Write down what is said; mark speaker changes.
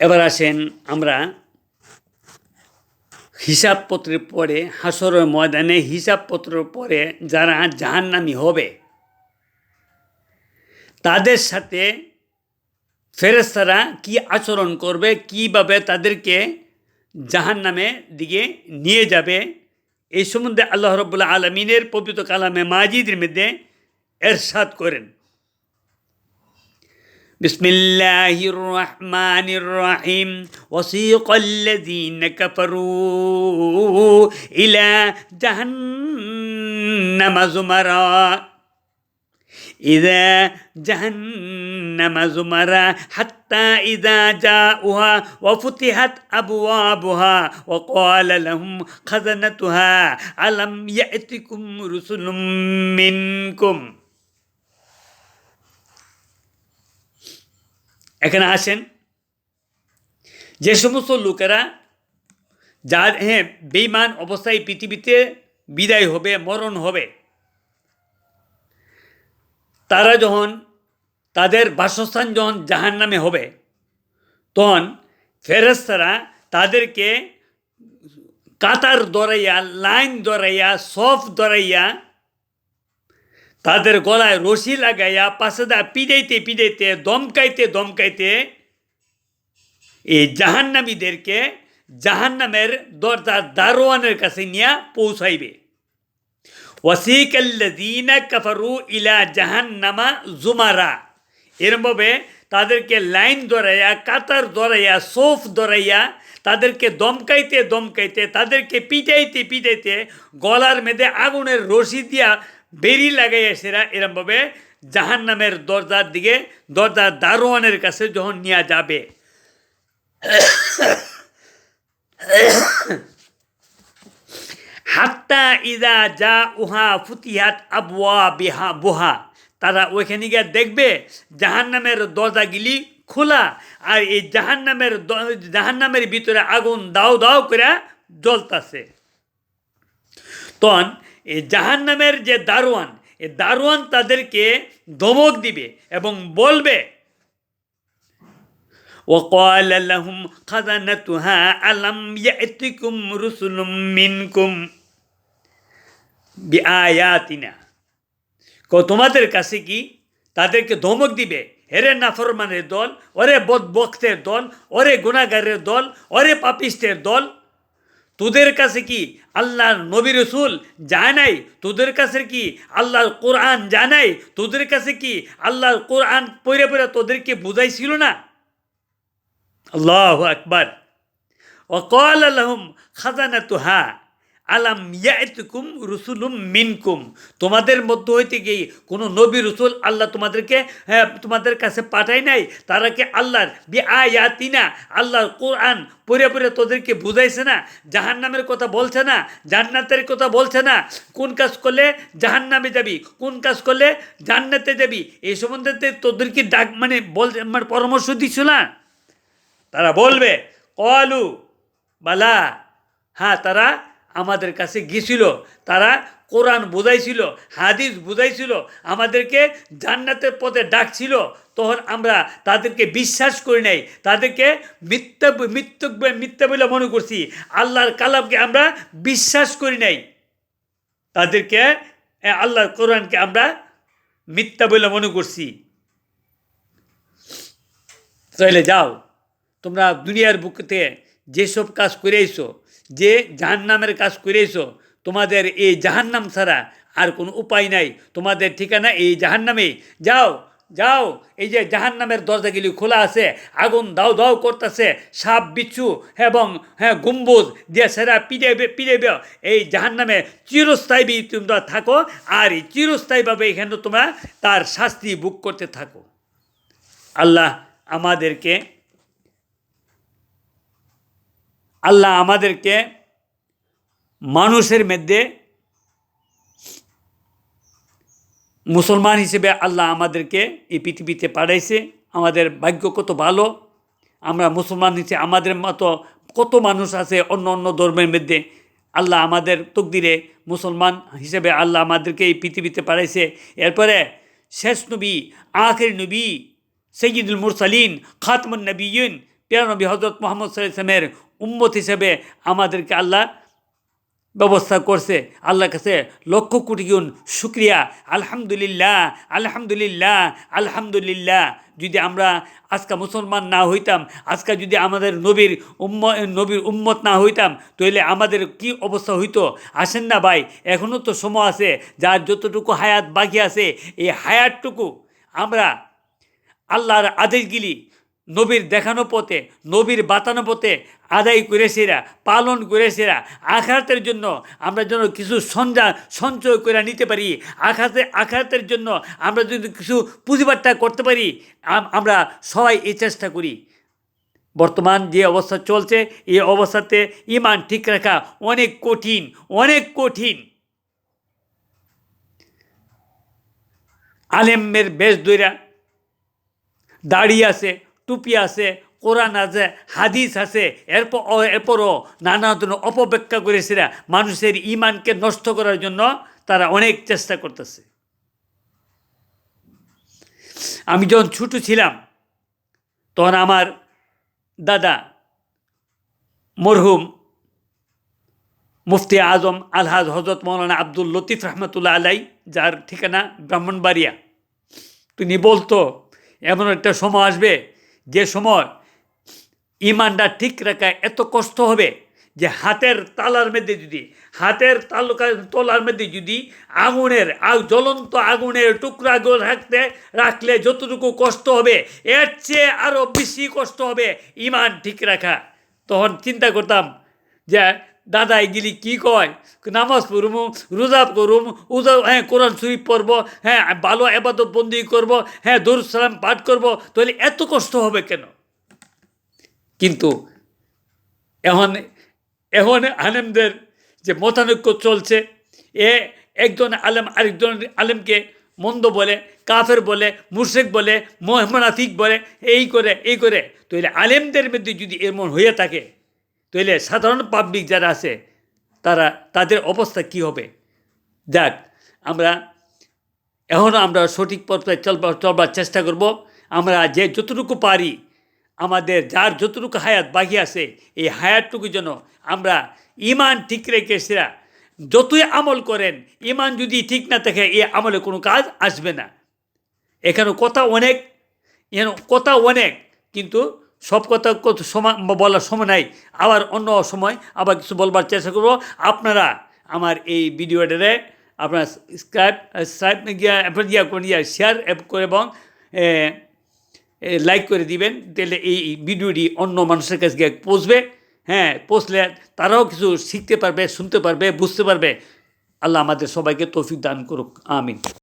Speaker 1: এবার আসেন আমরা হিসাবপত্রের পরে, হাসরের ময়দানে হিসাবপত্রের পরে যারা জাহান্নামী হবে তাদের সাথে ফেরেশতারা কি আচরণ করবে, কিভাবে তাদেরকে জাহান্নামের দিকে নিয়ে যাবে, এই সম্বন্ধে আল্লাহ রাব্বুল আলামিনের পবিত্র কালামে মাজিদের মধ্যে এরশাদ করেন। বিসমিল্লাহির রহমানির রহিম। ওয়াসিকাল্লাযীনা কাফারু ইলা জাহান্নামা যুমারা إذا جهنم زمرا حتى إذا جاءوها وفتحت أبوابها وقال لهم خزنتها ألم يأتكم رسل منكم। এখানে আসেন, যে সমস্ত লোকেরা বেঈমান অবস্থায় পৃথিবীতে বিদায় হবে, মরণ হবে, তারা যখন তাদের বাসস্থান যখন জাহান্নামে হবে, তখন ফেরেশতারা তাদেরকে কাতার দরাইয়া, লাইন দরাইয়া, সফ দরাইয়া, তাদের গলায় রশি লাগাইয়া পাশে পিড়াইতে পিড়াইতে, দমকাইতে দমকাইতে এই জাহান্নামীদেরকে জাহান্নামের দরজার দারোয়ানের কাছে নিয়ে পৌঁছাইবে। ওয়াসিকাল্লাযীনা কাফারু ইলা জাহান্নামা যুমারা, এরমভাবে তাদেরকে লাইন ধরাইয়া, কাতার ধরাইয়া, সোফ ধরাইয়া, তাদেরকে দমকাইতে দমকাইতে, তাদেরকে পিটাইতে পিটাইতে, গলার মেঝে আগুনের রশি দিয়া বেরি লাগাইয়া সেরা এরমভাবে জাহান্নামের দরজার দিকে, দরজার দারোয়ানের কাছে যখন নিয়ে যাবে, হাত্তা ইদা যা উহা ফুতিহাত আবওয়া বুহা, তারা ওইখানে গিয়ে দেখবে জাহান্নামের দরজাগুলি খোলা, আর এই জাহান্নামের ভিতরে আগুন দাও দাও করে জ্বলতাছে। তখন এই জাহান্নামের যে দারোয়ান, এই দারোয়ান তাদেরকে ধমক দিবে এবং বলবে, وقال لهم خزنتها ألم يأتكم رسل منكم بآياتنا। তোমাদের কাছে কি, তাদেরকে ধমক দিবে, হেরে নাফরমানের দল, ওরে বদবক্তের দল, ওরে গুনাহগারের দল, ওরে পাপিষ্টের দল, তোদের কাছে কি আল্লাহর নবী রসুল যায় নাই? তোদের কাছে কি আল্লাহর কোরআন যায় নাই? তোদের কাছে কি আল্লাহর কোরআন পড়ে পড়ে তোদেরকে বুঝাইছিল না? আল্লাহু আকবার। ওয়াকাল লাহুম খাজানাতুহা আলাম ইয়াতিকুম রুসুলুম মিনকুম, তোমাদের মধ্যে হইতে গিয়ে কোনো নবী রসুল আল্লাহ তোমাদের কাছে পাঠায় নাই? তারা কি আল্লাহর বিআয়াতিনা, আল্লাহর কোরআন পড়ে পড়ে তোদেরকে বুঝাইছে না? জাহান্নামের কথা বলছে না? জান্নাতের কথা বলছে না? কোন কাজ করলে জাহান্নামে যাবি, কোন কাজ করলে জান্নাতে যাবি, এই সম্বন্ধে তোদেরকে পরামর্শ দিচ্ছিল না? তারা বলবে কলু বালা, হ্যাঁ তারা আমাদের কাছে গিয়েছিল, তারা কোরআন বুঝাইছিল, হাদিস বুঝাইছিল, আমাদেরকে জান্নাতের পথে ডাকছিল, তখন আমরা তাদেরকে বিশ্বাস করি নাই, তাদেরকে মিথ্যা বলে মনে করছি, আল্লাহর কালামকে আমরা বিশ্বাস করি নাই, তাদেরকে আল্লাহর কোরআনকে আমরা মিথ্যা বলে মনে করছি। তাহলে যাও, তোমরা দুনিয়ার বুকেতে যেসব কাজ করেছো, যে জাহান্নামের কাজ করেছো, তোমাদের এই জাহান্নাম ছাড়া আর কোনো উপায় নাই, তোমাদের ঠিকানা এই জাহান্নামে। যাও যাও, এই যে জাহান্নামের দরজাগুলি খোলা আছে, আগুন দাও দাও করতেছে, সাপ বিচ্ছু এবং গম্বুজ দিয়ে সেরা পিড়েবে এই জাহান্নামে চিরস্থায়ী তোমরা থাকো, আর এই চিরস্থায়ীভাবে এখানে তোমরা তার শাস্তি ভোগ করতে থাকো। আল্লাহ আমাদেরকে মানুষের মধ্যে মুসলমান হিসেবে আল্লাহ আমাদেরকে এই পৃথিবীতে পাঠাইছে। আমাদের ভাগ্য কত ভালো, আমরা মুসলমান হিসেবে। আমাদের মতো কত মানুষ আছে অন্য অন্য ধর্মের মধ্যে, আল্লাহ আমাদের তকদিরে মুসলমান হিসেবে আল্লাহ আমাদেরকে এই পৃথিবীতে পাঠাইছে। এরপরে শেষ নবী, আখির নবী, সৈয়দুল মুরসালিন, খাতমুন নবিয়্যিন প্রিয় নবী হজরত মুহাম্মদ সাল্লাল্লাহু আলাইহি ওয়াসাল্লামের উম্মত হিসেবে আমাদেরকে আল্লাহ ব্যবস্থা করছে। আল্লাহর কাছে লক্ষ কোটি গুণ শুক্রিয়া। আলহামদুলিল্লাহ, আলহামদুলিল্লাহ, আলহামদুলিল্লাহ। যদি আমরা আজকে মুসলমান না হইতাম, আজকে যদি আমাদের নবীর উম্মত না হইতাম, তাহলে আমাদের কি অবস্থা হইতো? আসেন না ভাই, এখনও তো সময় আছে, যার যতটুকু হায়াত বাকি আছে, এই হায়াতটুকু আমরা আল্লাহর আদেশগুলি নবীর দেখানো পথে, নবীর বাতানো পথে আদায় করেছিরা, পালন করেছিরা, আখারাতের জন্য আমরা যেন কিছু সঞ্চয় করে নিতে পারি, আখারাতের জন্য আমরা যদি কিছু পুঁজিবাট্টা করতে পারি, আমরা সবাই এই চেষ্টা করি। বর্তমান যে অবস্থা চলছে, এই অবস্থাতে ঈমান ঠিক রাখা অনেক কঠিন, অনেক কঠিন। আলেমের বেশ দইরা দাড়ি আছে, টুপি আছে, কোরআন আছে, হাদিস আছে, এরপরও নানা ধরনের অপব্যাখ্যা করেছিরা মানুষের ঈমানকে নষ্ট করার জন্য তারা অনেক চেষ্টা করতেছে। আমি যখন ছোট ছিলাম তখন আমার দাদা মরহুম মুফতি আজম আলহাজ হজরত মৌলানা আব্দুল লতিফ রহমতুল্লাহ আলাই, যার ঠিকানা ব্রাহ্মণবাড়িয়া, তিনি বলতো এমন একটা সময় আসবে যে সময় ঈমানটা ঠিক রাখা এত কষ্ট হবে যে হাতের তলার মধ্যে যদি জ্বলন্ত আগুনের টুকরা রাখলে যতটুকু কষ্ট হবে, এর চেয়ে আরও বেশি কষ্ট হবে ঈমান ঠিক রাখা। তখন চিন্তা করতাম যে দাদা এগুলি কী কয়, নামাজ পড়ুম, রোজা করুম, কোরআন শরীফ পড়ব, ভালো ইবাদত বন্দি করব, দরুদ সালাম পাঠ করব, তাহলে এত কষ্ট হবে কেন? কিন্তু এখন আলেমদের যে মতানৈক্য চলছে, একজন আলেম আরেকজন আলেমকে মন্দ বলে, কাফের বলে, মুশরিক বলে, মুনাফিক বলে, এই করে তাহলে আলেমদের মধ্যে যদি এমন হয়ে থাকে, তাহলে সাধারণ পাবলিক যারা আছে তাদের অবস্থা কি হবে? যাক, আমরা সঠিক পথে চলবার চেষ্টা করব। আমরা যে যতটুকু পারি, আমাদের যার যতটুকু হায়াত বাকি আছে, এই হায়াতটুকু যেন আমরা ঈমান ঠিক রেখে যতই আমল করেন, ঈমান যদি ঠিক না থাকে, এই আমলে কোনো কাজ আসবে না। এখানে কথা অনেক, কিন্তু সব কথা বলার সময় নাই। আবার অন্য সময় আবার কিছু বলবার চেষ্টা করব। আপনারা আমার এই ভিডিওটারে আপনারা শেয়ার করে এবং লাইক করে দিবেন, তাহলে এই ভিডিওটি অন্য মানুষের কাছে গিয়ে পৌঁছবে। পৌঁছলে তারাও কিছু শিখতে পারবে, শুনতে পারবে, বুঝতে পারবে। আল্লাহ আমাদের সবাইকে তৌফিক দান করুক, আমিন।